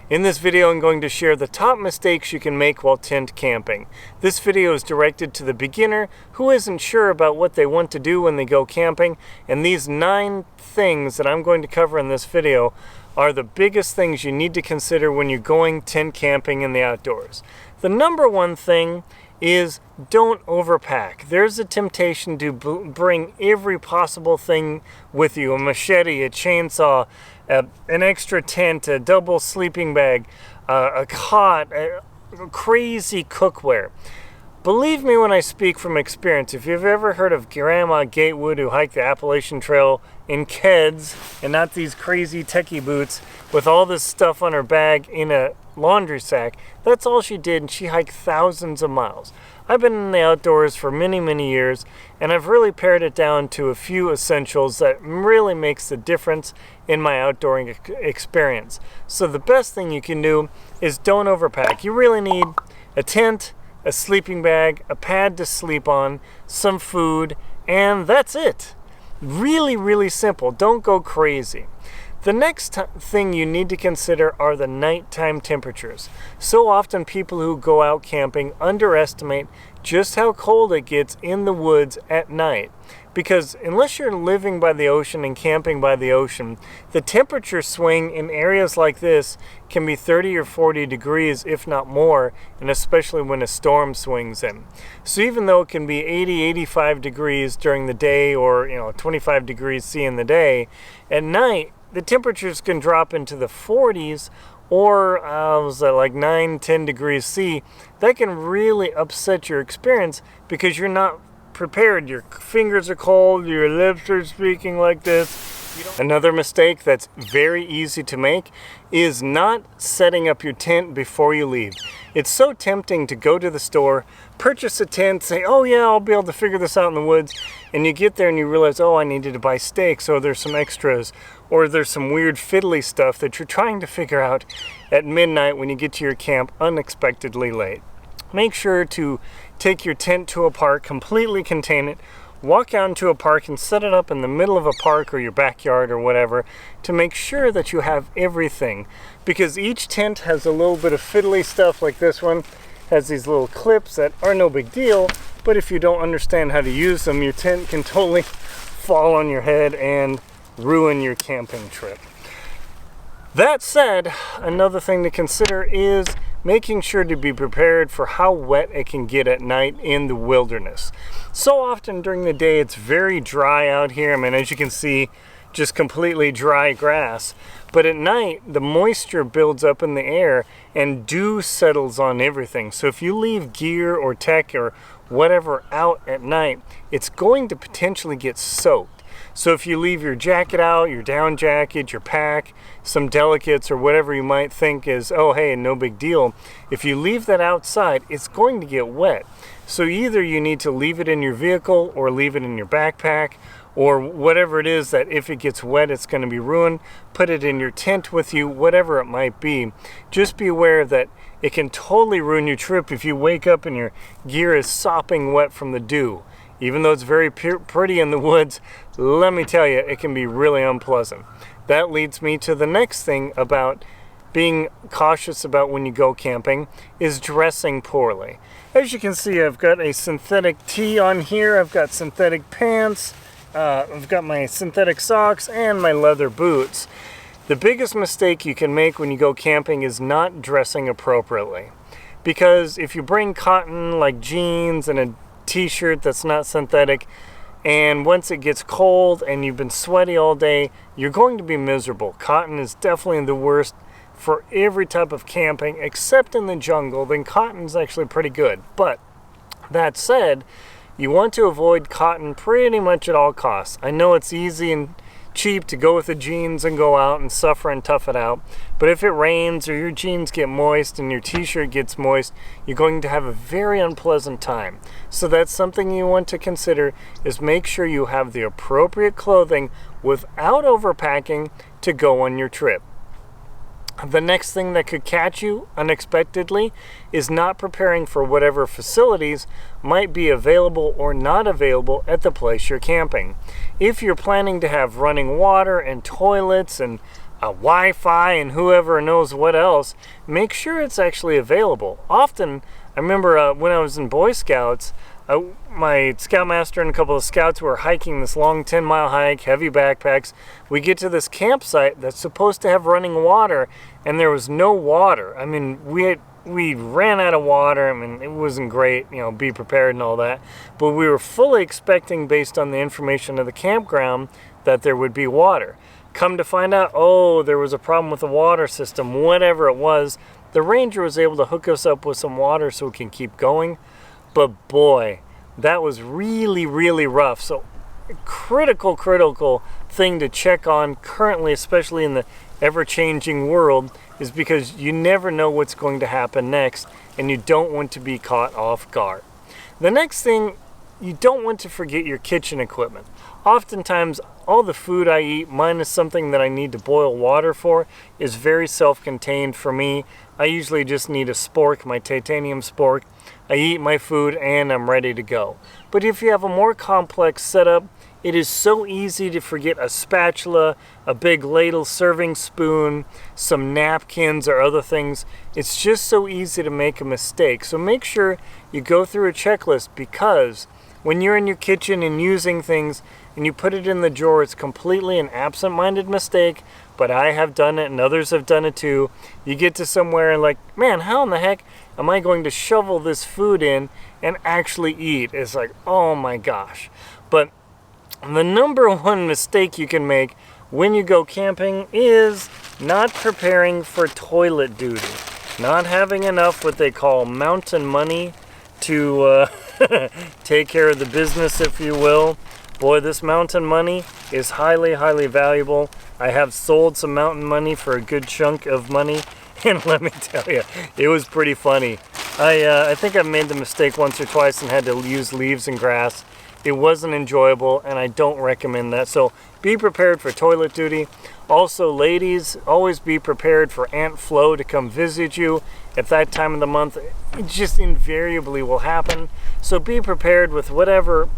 In this video, I'm going to share the top mistakes you can make while tent camping. This video is directed to the beginner who isn't sure about what they want to do when they go camping, and these 9 things that I'm going to cover in this video are the biggest things you need to consider when you're going tent camping in the outdoors. The number one thing is don't overpack. There's a temptation to bring every possible thing with you: a machete, a chainsaw, an extra tent, a double sleeping bag, a cot, crazy cookware. Believe me when I speak from experience. If you've ever heard of Grandma Gatewood who hiked the Appalachian Trail in Keds and not these crazy techie boots with all this stuff on her bag in a laundry sack, that's all she did, and she hiked thousands of miles. I've been in the outdoors for many years, and I've really pared it down to a few essentials that really makes the difference in my outdoor experience. So the best thing you can do is don't overpack. You really need a tent, a sleeping bag, a pad to sleep on, some food, and that's it. Really simple. Don't go crazy. The next thing you need to consider are the nighttime temperatures. So often people who go out camping underestimate just how cold it gets in the woods at night. Because unless you're living by the ocean and camping by the ocean, the temperature swing in areas like this can be 30 or 40 degrees, if not more, and especially when a storm swings in. So even though it can be 80, 85 degrees during the day, or 25 degrees C in the day, at night the temperatures can drop into the 40s or like 9, 10 degrees C. That can really upset your experience because you're not prepared. Your fingers are cold, your lips are speaking like this. Another mistake that's very easy to make is not setting up your tent before you leave. It's so tempting to go to the store, purchase a tent, say, oh yeah, I'll be able to figure this out in the woods, and you get there and you realize, oh, I needed to buy stakes, or there's some extras, or there's some weird fiddly stuff that you're trying to figure out at midnight when you get to your camp unexpectedly late. Make sure to take your tent to a park, completely contain it, walk out into a park and set it up in the middle of a park or your backyard or whatever to make sure that you have everything. Because each tent has a little bit of fiddly stuff, like this one has these little clips that are no big deal, but if you don't understand how to use them, your tent can totally fall on your head and ruin your camping trip. That said, another thing to consider is making sure to be prepared for how wet it can get at night in the wilderness. So often during the day it's very dry out here. I mean, as you can see, just completely dry grass. But at night, the moisture builds up in the air and dew settles on everything. So if you leave gear or tech or whatever out at night, it's going to potentially get soaked. So if you leave your jacket out, your down jacket, your pack, some delicates or whatever you might think is, oh hey, no big deal, if you leave that outside, it's going to get wet. So either you need to leave it in your vehicle or leave it in your backpack, or whatever it is that if it gets wet, it's going to be ruined. Put it in your tent with you, whatever it might be. Just be aware that it can totally ruin your trip if you wake up and your gear is sopping wet from the dew. Even though it's very pretty in the woods, let me tell you, it can be really unpleasant. That leads me to the next thing about being cautious about when you go camping, is dressing poorly. As you can see, I've got a synthetic tee on here, I've got synthetic pants, I've got my synthetic socks and my leather boots. The biggest mistake you can make when you go camping is not dressing appropriately. Because if you bring cotton like jeans and a t-shirt that's not synthetic, and once it gets cold and you've been sweaty all day, you're going to be miserable. Cotton is definitely the worst for every type of camping except in the jungle. Then cotton's actually pretty good. But that said, you want to avoid cotton pretty much at all costs. I know it's easy and cheap to go with the jeans and go out and suffer and tough it out, but if it rains or your jeans get moist and your t-shirt gets moist, you're going to have a very unpleasant time. So that's something you want to consider, is make sure you have the appropriate clothing without overpacking to go on your trip. The next thing that could catch you unexpectedly is not preparing for whatever facilities might be available or not available at the place you're camping. If you're planning to have running water and toilets and Wi-Fi and whoever knows what else, make sure it's actually available. Often, I remember when I was in Boy Scouts, my scoutmaster and a couple of scouts were hiking this long 10-mile hike, heavy backpacks. We get to this campsite that's supposed to have running water, and there was no water. I mean, we ran out of water. I mean, it wasn't great, you know, be prepared and all that. But we were fully expecting, based on the information of the campground, that there would be water. Come to find out, oh, there was a problem with the water system, whatever it was. The ranger was able to hook us up with some water so we can keep going. But boy, that was really, really rough. So critical thing to check on currently, especially in the ever-changing world, is because you never know what's going to happen next, and you don't want to be caught off guard. The next thing, you don't want to forget your kitchen equipment. Oftentimes, all the food I eat, minus something that I need to boil water for, is very self-contained for me. I usually just need a spork, my titanium spork. I eat my food and I'm ready to go. But if you have a more complex setup, it is so easy to forget a spatula, a big ladle serving spoon, some napkins or other things. It's just so easy to make a mistake. So make sure you go through a checklist, because when you're in your kitchen and using things and you put it in the drawer, it's completely an absent-minded mistake, but I have done it and others have done it too. You get to somewhere and like, man, how in the heck am I going to shovel this food in and actually eat? It's like, oh my gosh. But the number one mistake you can make when you go camping is not preparing for toilet duty. Not having enough what they call mountain money to take care of the business, if you will. Boy, this mountain money is highly, highly valuable. I have sold some mountain money for a good chunk of money, and let me tell you, it was pretty funny. I think I made the mistake once or twice and had to use leaves and grass. It wasn't enjoyable, and I don't recommend that. So be prepared for toilet duty. Also, ladies, always be prepared for Aunt Flo to come visit you at that time of the month. It just invariably will happen. So be prepared with whatever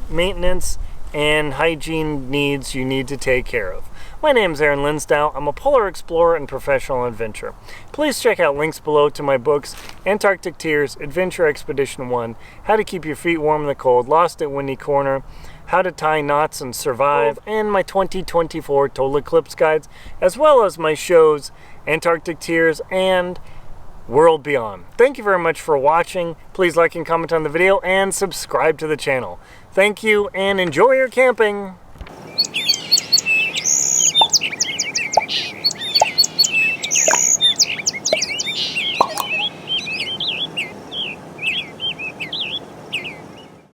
maintenance and hygiene needs you need to take care of. My name is Aaron Linsdow. I'm a polar explorer and professional adventurer. Please check out links below to my books, Antarctic Tears, Adventure Expedition 1, How to Keep Your Feet Warm in the Cold, Lost at Windy Corner, How to Tie Knots and Survive, and my 2024 Total Eclipse Guides, as well as my shows, Antarctic Tears and World Beyond. Thank you very much for watching. Please like and comment on the video and subscribe to the channel. Thank you and enjoy your camping.